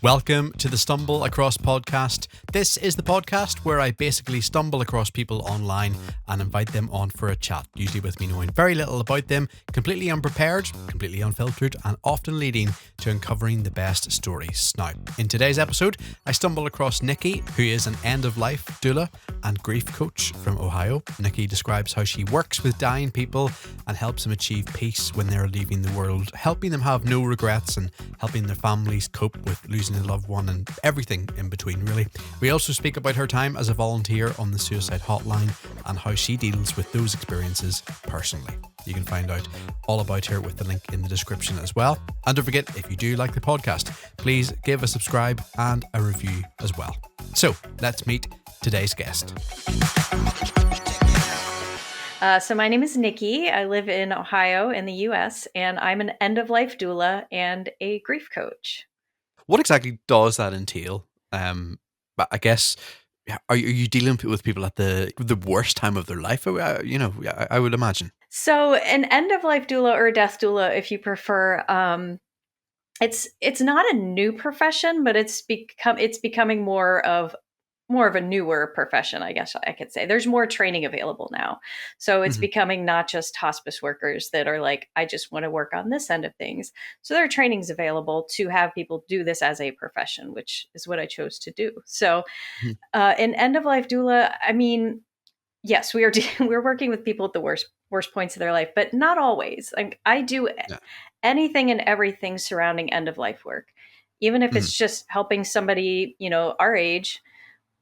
Welcome to the Stumble Across podcast. This is the podcast where I basically stumble across people online and invite them on for a chat, usually with me knowing very little about them, completely unprepared, completely unfiltered, and often leading to uncovering the best stories. Now, in today's episode, I stumble across Nikki, who is an end-of-life doula and grief coach from Ohio. Nikki describes how she works with dying people and helps them achieve peace when they're leaving the world, helping them have no regrets and helping their families cope with losing a loved one and everything in between, really. We also speak about her time as a volunteer on the Suicide Hotline and how she deals with those experiences personally. You can find out all about her with the link in the description as well. And don't forget, if you do like the podcast, please give a subscribe and a review as well. So let's meet today's guest. So my name is Nikki. I live in Ohio in the US, and I'm an end-of-life doula and a grief coach. What exactly does that entail? But I guess, are you dealing with people at the worst time of their life? I would imagine. So an end-of-life doula or a death doula, if you prefer, it's not a new profession, but it's becoming more of a newer profession, I guess I could say. There's more training available now. So it's becoming not just hospice workers that are like, I just want to work on this end of things. So there are trainings available to have people do this as a profession, which is what I chose to do. So an end-of-life doula, I mean, yes, we're working with people at the worst points of their life, but not always. Like I do anything and everything surrounding end-of-life work, even if it's just helping somebody, our age,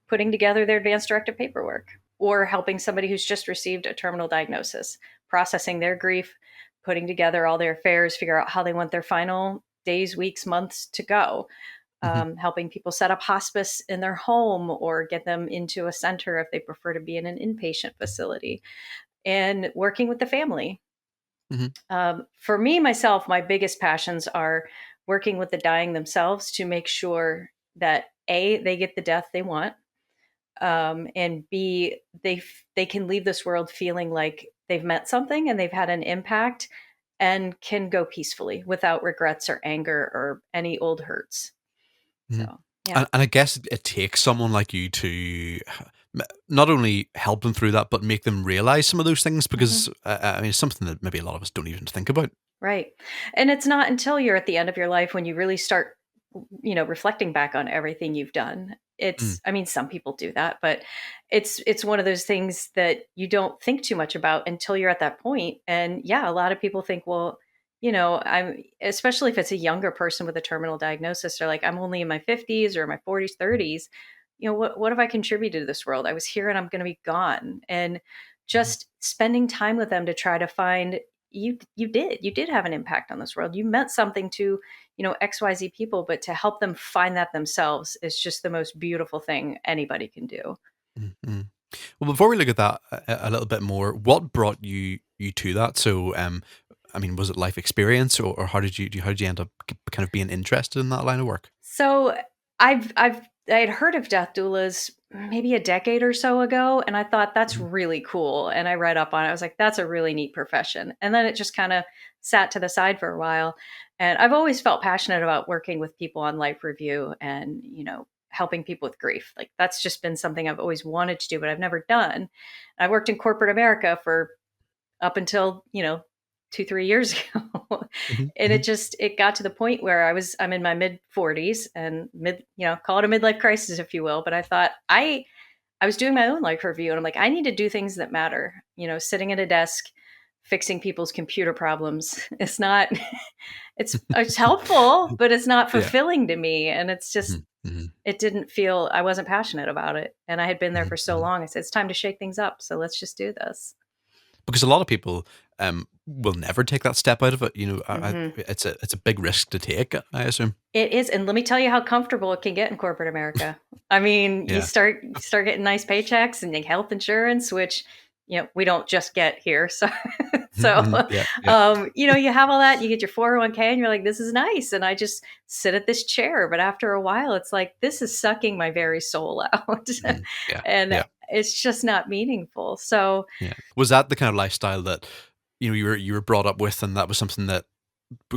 putting together their advanced directive paperwork, or helping somebody who's just received a terminal diagnosis, processing their grief, putting together all their affairs, figure out how they want their final days, weeks, months to go, helping people set up hospice in their home or get them into a center if they prefer to be in an inpatient facility, and working with the family. For me, myself, my biggest passions are working with the dying themselves to make sure that A, they get the death they want, and B, they can leave this world feeling like they've met something and they've had an impact and can go peacefully without regrets or anger or any old hurts. So, yeah. And I guess it takes someone like you to not only help them through that, but make them realize some of those things, because I mean, it's something that maybe a lot of us don't even think about. Right. And it's not until you're at the end of your life when you really start, reflecting back on everything you've done. I mean, some people do that, but it's one of those things that you don't think too much about until you're at that point. And yeah, a lot of people think, well, especially if it's a younger person with a terminal diagnosis, they're like, I'm only in my 50s or my 40s, 30s. What have I contributed to this world? I was here and I'm going to be gone. And just spending time with them to try to find you did have an impact on this world. You meant something to, XYZ people, but to help them find that themselves is just the most beautiful thing anybody can do. Mm-hmm. Well, before we look at that a little bit more, what brought you to that? So, I mean, was it life experience, or how did you end up kind of being interested in that line of work? So I had heard of death doulas maybe a decade or so ago, and I thought that's really cool. And I read up on it. I was like, that's a really neat profession. And then it just kind of sat to the side for a while. And I've always felt passionate about working with people on life review and, helping people with grief. Like that's just been something I've always wanted to do, but I've never done. I worked in corporate America for up until, 2-3 years ago. And it got to the point where I'm in my mid 40s and call it a midlife crisis, if you will. But I thought I was doing my own life review and I'm like, I need to do things that matter, sitting at a desk, fixing people's computer problems. It's not, it's helpful, but it's not fulfilling to me. And it's just, it didn't feel, I wasn't passionate about it. And I had been there for so long. I said, it's time to shake things up. So let's just do this. Because a lot of people will never take that step out of it. It's a big risk to take, I assume. It is. And let me tell you how comfortable it can get in corporate America. I mean, you start getting nice paychecks and health insurance, which, we don't just get here. So, you have all that, you get your 401k and you're like, this is nice. And I just sit at this chair. But after a while, it's like, this is sucking my very soul out. It's just not meaningful. So was that the kind of lifestyle that, you were brought up with, and that was something that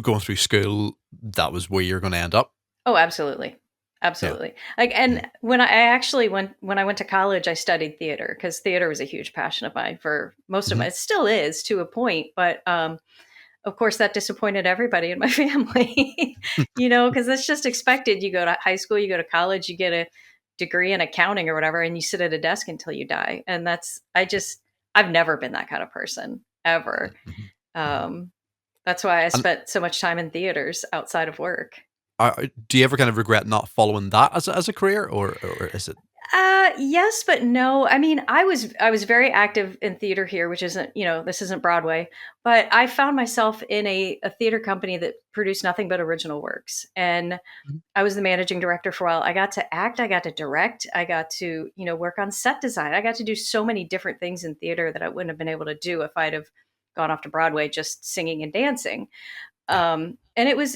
going through school, that was where you're going to end up? Oh, absolutely. Yeah. Absolutely. Like, Mm-hmm. and when I went to college, I studied theater because theater was a huge passion of mine for most of my, it still is to a point, but, of course that disappointed everybody in my family, because it's just expected. You go to high school, you go to college, you get a degree in accounting or whatever, and you sit at a desk until you die. And I've never been that kind of person ever. Mm-hmm. Mm-hmm. Um, that's why I And spent so much time in theaters outside of work. do you ever kind of regret not following that as a career, or is it? Yes, but no. I mean, I was very active in theater here, which isn't, this isn't Broadway, but I found myself in a theater company that produced nothing but original works. And Mhm. I was the managing director for a while. I got to act, I got to direct, I got to, work on set design. I got to do so many different things in theater that I wouldn't have been able to do if I'd have gone off to Broadway just singing and dancing. Yeah. And it was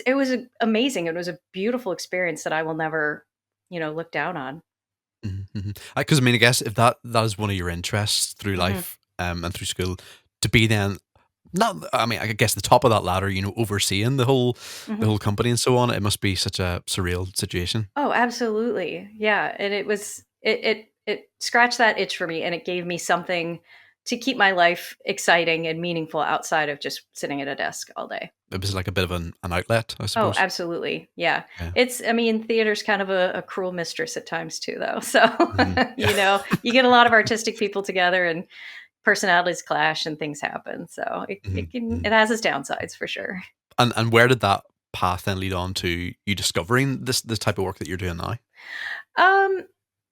amazing. It was a beautiful experience that I will never, look down on. Because I mean, I guess if that is one of your interests through Hmm. life, and through school, to be then not, I mean, I guess the top of that ladder, overseeing the Hmm. whole company and so on, it must be such a surreal situation. Oh, absolutely. Yeah. And it scratched that itch for me, and it gave me something to keep my life exciting and meaningful outside of just sitting at a desk all day. It was like a bit of an outlet, I Oh, suppose. absolutely. Yeah. Yeah. I mean, theater's kind of a cruel mistress at times too, though. So, Yeah. you get a lot of artistic people together and personalities clash and things happen. So Mhm, it mhm. has its downsides for sure. And where did that path then lead on to you discovering this type of work that you're doing now? Um,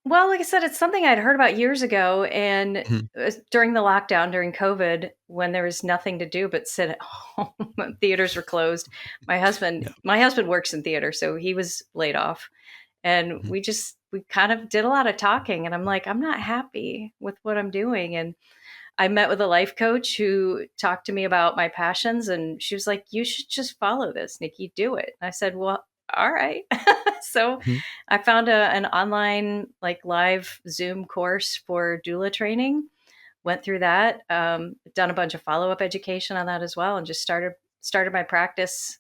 well, like I said, it's something I'd heard about years ago, and Mhm. during the lockdown, during COVID, when there was nothing to do but sit at home, theaters were closed. Yeah. My husband works in theater, so he was laid off, and Mhm. we kind of did a lot of talking. And I'm like, I'm not happy with what I'm doing, and I met with a life coach who talked to me about my passions, and she was like, "You should just follow this, Nikki. Do it." And I said, "Well, all right." So Mhm. I found an online, like, live Zoom course for doula training. Went through that. Done a bunch of follow up education on that as well, and just started my practice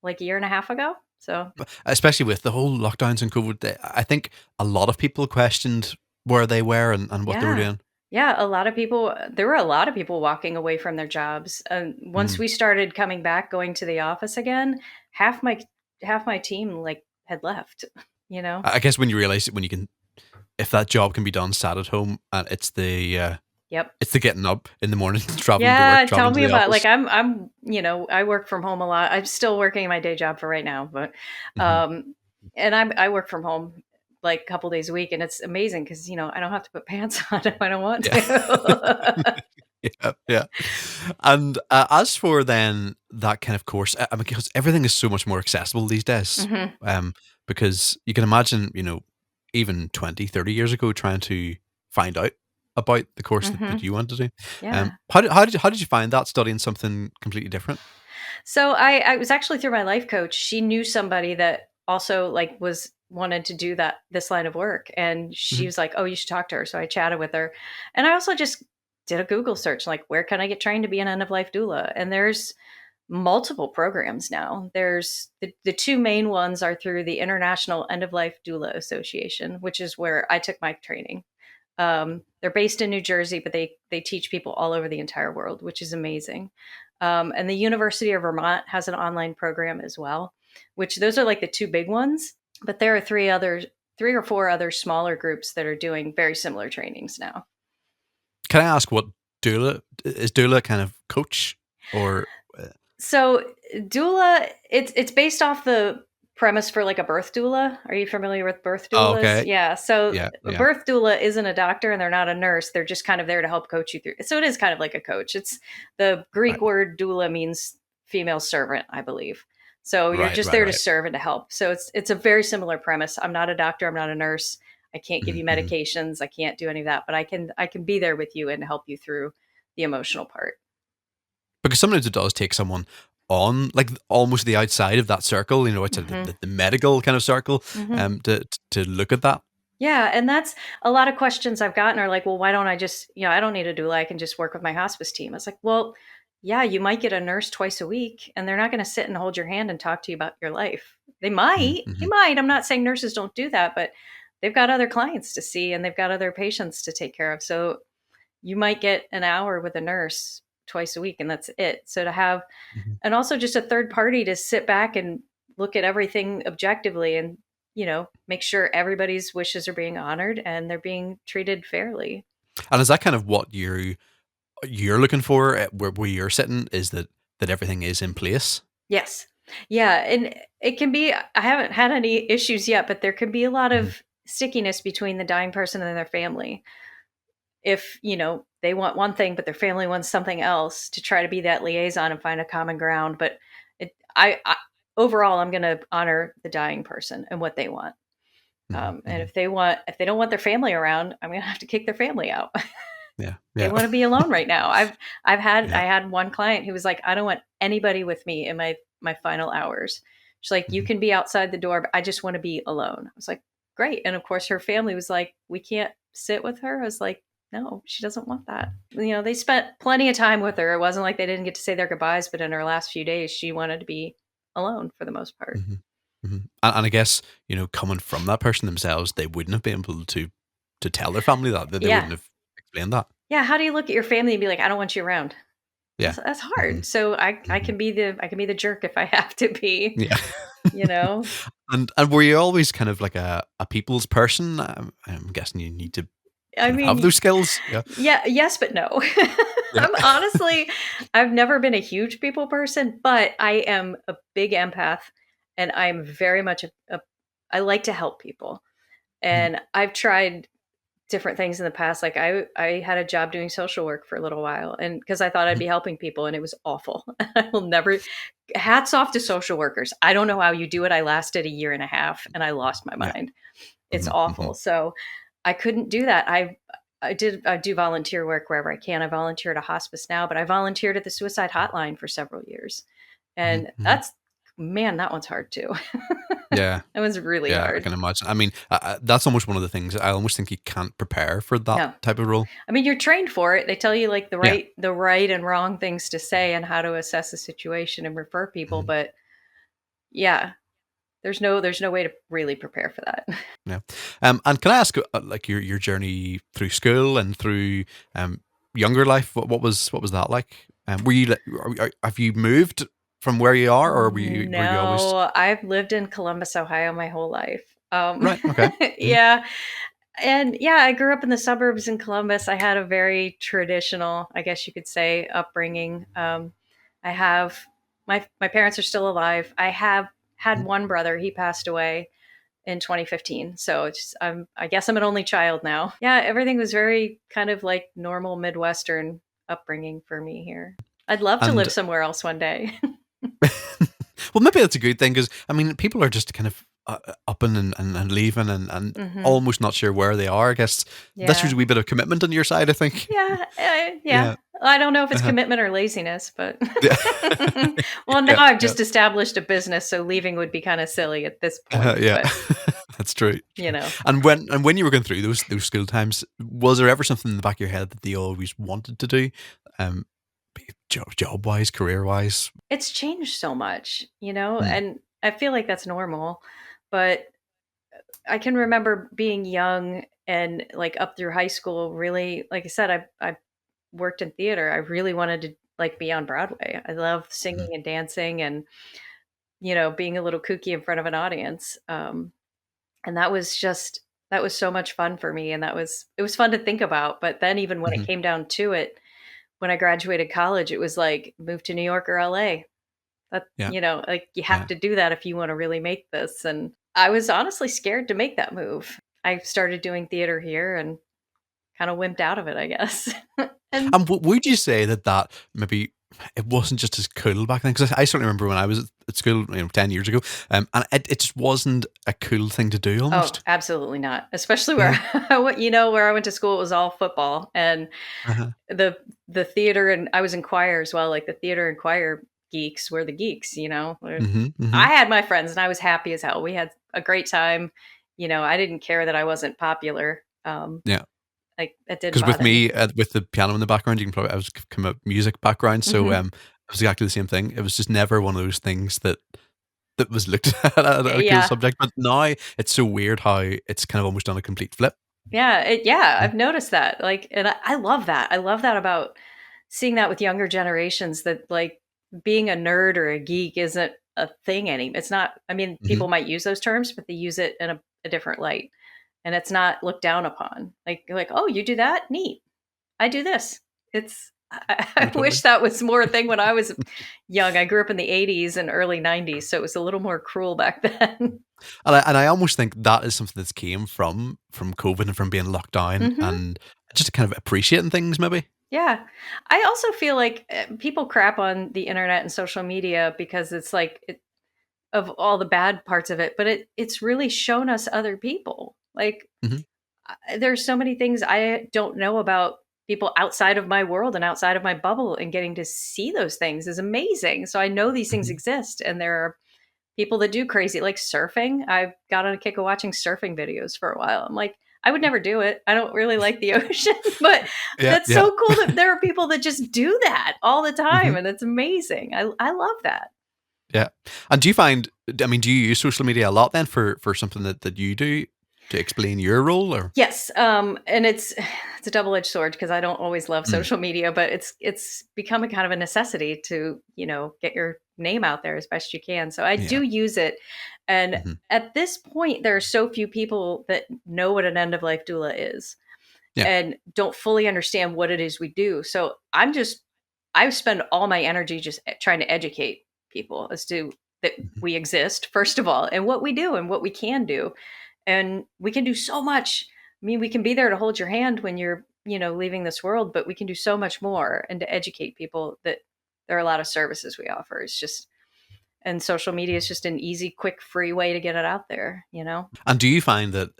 like a year and a half ago. So Especially with the whole lockdowns and COVID, I think a lot of people questioned where they were and what they were yeah. doing. Yeah, there were a lot of people walking away from their jobs. And once Mhm. we started coming back, going to the office again, half my half my team like had left, you know? I guess when you realize that when you can, if that job can be done sat at home, and Yep. it's the getting up in the morning, traveling to work, Yeah, tell traveling to me the about, like, office. I work from home a lot. I'm still working my day job for right now, but Mhm. and I work from home like a couple days a week, and it's amazing because I don't have to put pants on if I don't want Yeah. to. Yeah, yeah. And as for then that kind of course, I mean, because everything is so much more accessible these days, Hmm. um, because you can imagine, even 20, 30 years ago, trying to find out about the course that Hmm. you wanted to do. Yeah. How did you find that studying something completely different? So I was actually through my life coach. She knew somebody that also like was wanted to do this line of work, and she Mhm. was like, "Oh, you should talk to her." So I chatted with her, and I also just did a Google search, like, where can I get trained to be an end of life doula? And there's multiple programs now. There's the two main ones are through the International End of Life Doula Association, which is where I took my training. They're based in New Jersey, but they teach people all over the entire world, which is amazing. And the University of Vermont has an online program as well, which those are like the two big ones. But there are three or four other smaller groups that are doing very similar trainings now. Can I ask what doula kind of coach or? uh, So doula, it's based off the premise for like a birth doula. Are you familiar with birth Oh, doulas? okay. Yeah. So Yeah, a yeah. birth doula isn't a doctor and they're not a nurse. They're just kind of there to help coach you through. So it is kind of like a coach. It's the Greek Right, word doula means female servant, I believe. So you're right, just right, there to right. serve and to help. So it's a very similar premise. I'm not a doctor. I'm not a nurse. I can't give Mhm, you mhm. medications. I can't do any of that, but I can be there with you and help you through the emotional part. Because sometimes it does take someone on, like, almost the outside of that circle, outside the, Hmm. the, the medical kind of circle, Hmm. to look at that. Yeah, and that's a lot of questions I've gotten are like, well, why don't I just, I don't need a doula. I can just work with my hospice team. It's like, well, yeah, you might get a nurse twice a week, and they're not going to sit and hold your hand and talk to you about your life. They might. They Mm-hmm. might. I'm not saying nurses don't do that, but they've got other clients to see and they've got other patients to take care of. So you might get an hour with a nurse twice a week and that's it. So to have, Mm-hmm. and also just a third party to sit back and look at everything objectively and, make sure everybody's wishes are being honored and they're being treated fairly. And is that kind of what you're looking for where you're sitting? Is that everything is in place? Yes. Yeah. And it can be, I haven't had any issues yet, but there can be a lot Mm-hmm. of stickiness between the dying person and their family. If, they want one thing, but their family wants something else, to try to be that liaison and find a common ground. But I overall, I'm going to honor the dying person and what they want. And Mm-hmm. if they don't want their family around, I'm going to have to kick their family out. Yeah, They yeah, want to be alone right now. I yeah. had one client who was like, I don't want anybody with me in my final hours. She's like, you Mm-hmm. can be outside the door, but I just want to be alone. I was like, great. And of course her family was like, we can't sit with her. I was like, no, she doesn't want that. They spent plenty of time with her. It wasn't like they didn't get to say their goodbyes, but in her last few days, she wanted to be alone for the most part. Mm-hmm. Mm-hmm. And I guess coming from that person themselves, they wouldn't have been able to tell their family that they Yeah. wouldn't have explained that. Yeah. How do you look at your family and be like, I don't want you around? Yeah. That's Mm-hmm. hard. So I Mm-hmm. can be the jerk if I have to be, Yeah. you know. And were you always kind of like a people's person? I'm guessing you need to I kind of have mean, those skills. Yeah. yeah, yes, but no. Yeah. I've never been a huge people person, but I am a big empath and I'm very much I like to help people. Mhm. And I've tried different things in the past. Like I had a job doing social work for a little while and because I thought I'd Mhm. be helping people and it was awful. I will never, hats off to social workers. I don't know how you do it. I lasted a year and a half and I lost my Yeah. mind. It's Mhm. awful. Mhm. So I couldn't do that. I do volunteer work wherever I can. I volunteer at a hospice now, but I volunteered at the Suicide Hotline for several years. Mhm. And Mhm. that one's hard too. Yeah. That was really Yeah, I hard. can imagine. I mean, that's almost one of the things I almost think you can't prepare for that No. type of role. I mean, you're trained for it. They tell you like Yeah. the right and wrong things to say and how to assess a situation and refer people, Mhm. but yeah, there's no way to really prepare for that. Yeah. And can I ask, like your journey through school and through um younger life? What was that like? Were you have you moved from where you are, or were you always No, I've lived in Columbus, Ohio my whole life. right? Okay. Mhm. Yeah. And yeah, I grew up in the suburbs in Columbus. I had a very traditional, I guess you could say, upbringing. I have my parents are still alive. I have had Mhm. one brother. He passed away in 2015. So I guess I'm an only child now. Yeah, everything was very kind of like normal Midwestern upbringing for me here. I'd love to And live somewhere else one day. well, maybe that's a good thing because I mean, people are just kind of up and leaving and Hmm. almost not sure where they are. I guess that's Yeah. usually a wee bit of commitment on your side. I think. Yeah, yeah. Yeah. I don't know if it's Uh-huh. commitment or laziness, but Yeah. well, now Yeah. I've Yeah. just established a business, so leaving would be kind of silly at this point. Yeah. But That's true. you True. know, And when you were going through those school times, was there ever something in the back of your head that you always wanted to do, um, job wise, career wise? it's changed so much, Mm. and I feel like that's normal. But I can remember being young and like up through high school. Really, like I said, I worked in theater. I really wanted to like be on Broadway. I love singing Mhm. and dancing and being a little kooky in front of an audience. And that was so much fun for me, and it was fun to think about. But then even when it Mhm. came down to it, when I graduated college, it was like move to New York or LA. That Yeah. like you have Yeah. to do that if you want to really make this. And I was honestly scared to make that move. I started doing theater here and kind of wimped out of it, I guess. And And would you say that maybe it wasn't just as cool back then? Because I certainly remember when I was at school, 10 years ago, and it just wasn't a cool thing to do oh, almost. absolutely not. Especially where Yeah. where I went to school, it was all football and Uh-huh. the the theater, and I was in choir as well. Like the theater and choir geeks were the geeks. Mhm. I Mhm. had my friends and I was happy as hell. We had a great time. I didn't care that I wasn't popular. Yeah. Like that didn't Because with bother me. me, with the piano in the background, you can probably I was from a music background, so Hmm. it was exactly the same thing. It was just never one of those things that that was looked at a cool Yeah. subject, but now it's so weird how it's kind of almost done a complete flip. Yeah, Mm. I've noticed that. Like, and I love that. I love that about seeing that with younger generations that like being a nerd or a geek isn't a thing anymore. It's not, I mean, Mhm. people might use those terms, but they use it in a different light. And it's not looked down upon. Like, oh, you do that? Neat. I do this. It's No, I totally. wish that was more a thing when I was young. I grew up in the 80s and early 90s, so it was a little more cruel back then. And I almost think that is something that's came from COVID and from being locked down Hmm. and just kind of appreciating things maybe. Yeah. I also feel like people crap on the internet and social media because it's like of all the bad parts of it, but it's really shown us other people. Like Mhm. there's so many things I don't know about people outside of my world and outside of my bubble, and getting to see those things is amazing. So I know these things Mhm. exist, and there are people that do crazy like surfing. I've got on a kick of watching surfing videos for a while. I'm like, I would never do it. I don't really like the ocean, but Yeah, that's yeah. so cool that there are people that just do that all the time, Mhm. and it's amazing. I love that. Yeah. And do you find, I mean, do you use social media a lot then for something that you do to explain your role or? Yes, and it's a double edged sword because I don't always love Mm. social media, but it's become a kind of a necessity to get your name out there as best you can. So I Yeah. do use it, and Mhm. at this point, there are so few people that know what an end of life doula is Yeah. and don't fully understand what it is we do. So I spend all my energy just trying to educate people as to that Mhm. we exist first of all, and what we do and what we can do, and we can do so much. I mean, we can be there to hold your hand when you're leaving this world, but we can do so much more, and to educate people that there are a lot of services we offer. It's just, and social media is just an easy, quick, free way to get it out there. And do you find that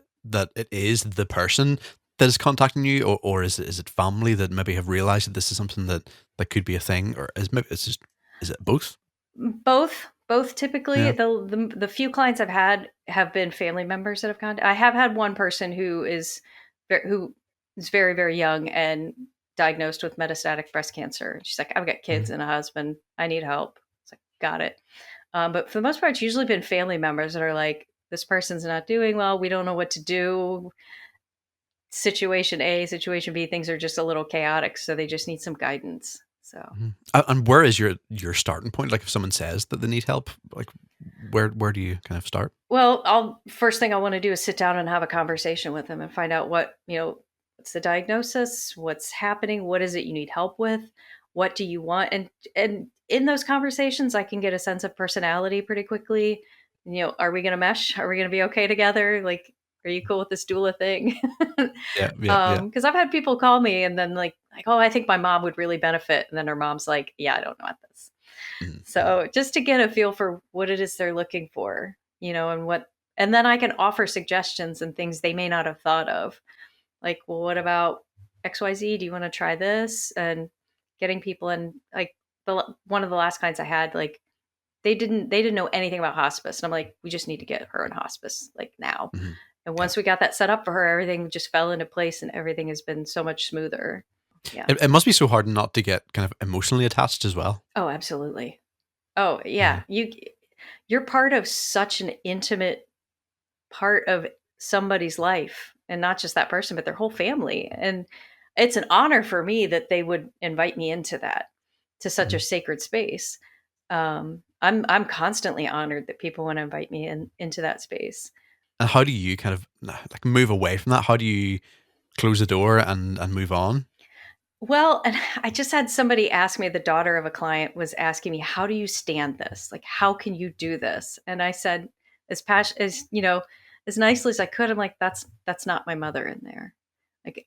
it is the person that is contacting you, or is it family that maybe have realized that this is something that could be a thing, or is it both? Both typically. Yeah. The few clients I've had have been family members that have gone. I have had one person who is very, very young and diagnosed with metastatic breast cancer. She's like, I've got kids Mhm. and a husband. I need help. It's like, got it. But for the most part, it's usually been family members that are like, this person's not doing well. We don't know what to do. Situation A, situation B, things are just a little chaotic. So they just need some guidance. So. Mhm. And where is your starting point? Like if someone says that they need help, like where do you kind of start? Well, I'll first thing I want to do is sit down and have a conversation with them and find out what's the diagnosis, what's happening, what is it you need help with, what do you want, and in those conversations I can get a sense of personality pretty quickly. Are we going to mesh? Are we going to be okay together? Like, are you cool with this doula thing? Yeah, yeah, yeah. Because I've had people call me and then like, oh, I think my mom would really benefit, and then her mom's like, yeah, I don't know about this. Mhm, mhm. So just to get a feel for what it is they're looking for, and then I can offer suggestions and things they may not have thought of. Like, well, what about XYZ? Do you want to try this? And getting people in, like one of the last clients I had, like they didn't know anything about hospice. And I'm like, we just need to get her in hospice like now. Mhm. And Yeah. once we got that set up for her, everything just fell into place and everything has been so much smoother. Yeah. It must be so hard not to get kind of emotionally attached as well. Oh, absolutely. Oh, Yeah. yeah. You're part of such an intimate part of somebody's life, and not just that person but their whole family, and it's an honor for me that they would invite me into that, to such a Mhm. sacred space. I'm constantly honored that people want to invite me into that space. And how do you kind of like move away from that? How do you close the door and move on? Well, and I just had somebody ask me, the daughter of a client was asking me, how do you stand this? Like, how can you do this? And I said, as nicely as I could, I'm like, that's not my mother in there. Like,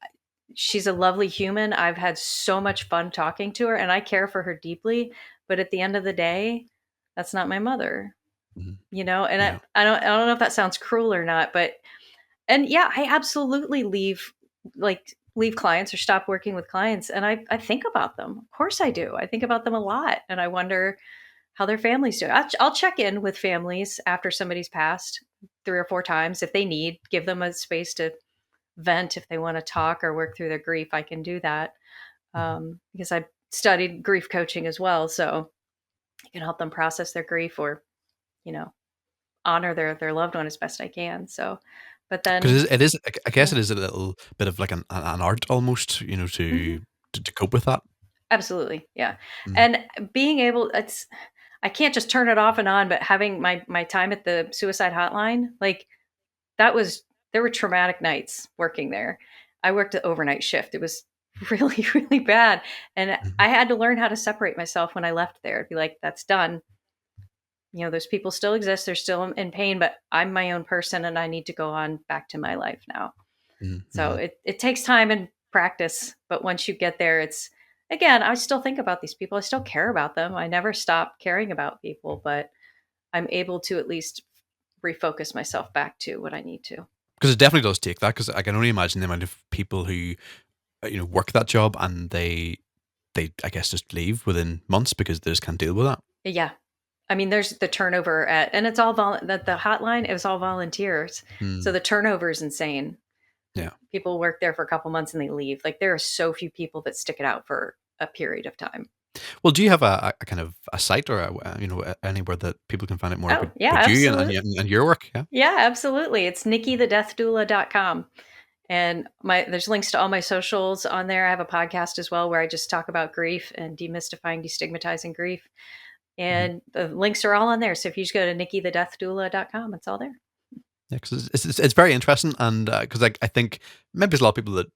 she's a lovely human. I've had so much fun talking to her and I care for her deeply. But at the end of the day, that's not my mother, Mhm. and Yeah. I don't know if that sounds cruel or not, but and yeah, I absolutely leave clients or stop working with clients, and I think about them. Of course I do. I think about them a lot, and I wonder how their families do. I'll check in with families after somebody's passed 3 or 4 times if they need, give them a space to vent if they want to talk or work through their grief. I can do that, Mhm. because I studied grief coaching as well, so I can help them process their grief, or honor their loved one as best I can. So, but then Because it is, I guess it is a little bit of like an art almost, you know, mhm, to cope with that. absolutely, yeah. Mm, And being able, it's I can't just turn it off and on, but having my time at the suicide hotline, like that was there were traumatic nights working there. I worked the overnight shift. It was really, really bad. And mhm, I had to learn how to separate myself when I left there. It'd be like, that's done. You know, those people still exist. They're still in pain, but I'm my own person and I need to go on back to my life now. mhm, So mhm. it takes time and practice. But once you get there, it's again, I still think about these people. I still care about them. I never stop caring about people, but I'm able to at least refocus myself back to what I need to. Because it definitely does take that. Because I can only imagine the amount of people who work that job and they I guess just leave within months because they just can't deal with that. Yeah. I mean, there's the turnover and it's all the hotline, it was all volunteers. So Mm, the turnover is insane. yeah. People work there for a couple months and they leave. Like there are so few people that stick it out for a period of time. Well, do you have a kind of a site or anywhere that people can find out more Oh, yeah, about you absolutely. and your work? Yeah. Yeah, absolutely. It's nikkithedeathdoula.com. And there's links to all my socials on there. I have a podcast as well where I just talk about grief and demystifying, destigmatizing grief. Mhm. And the links are all on there. So if you just go to nikkithedeathdoula.com, it's all there. Yeah, because it's very interesting, and because I think maybe there's a lot of people that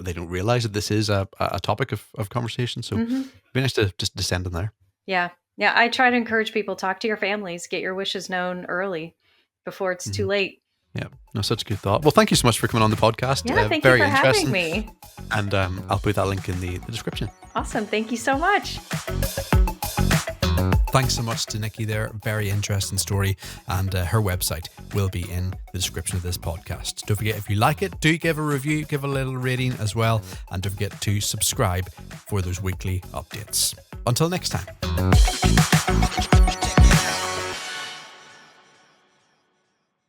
they don't realize that this is a topic of conversation. So it'd Hmm. be nice to just descend in there. Yeah. Yeah. I try to encourage people talk to your families, get your wishes known early before it's too Hmm. late. Yeah, no, such a good thought. Well, thank you so much for coming on the podcast. Yeah. Thank you Very for having interesting, me. and I'll put that link in the description. Awesome. Thank you so much. Thanks so much to Nikki there. Very interesting story. And her website will be in the description of this podcast. Don't forget, if you like it, do give a review, give a little rating as well. And don't forget to subscribe for those weekly updates. Until next time.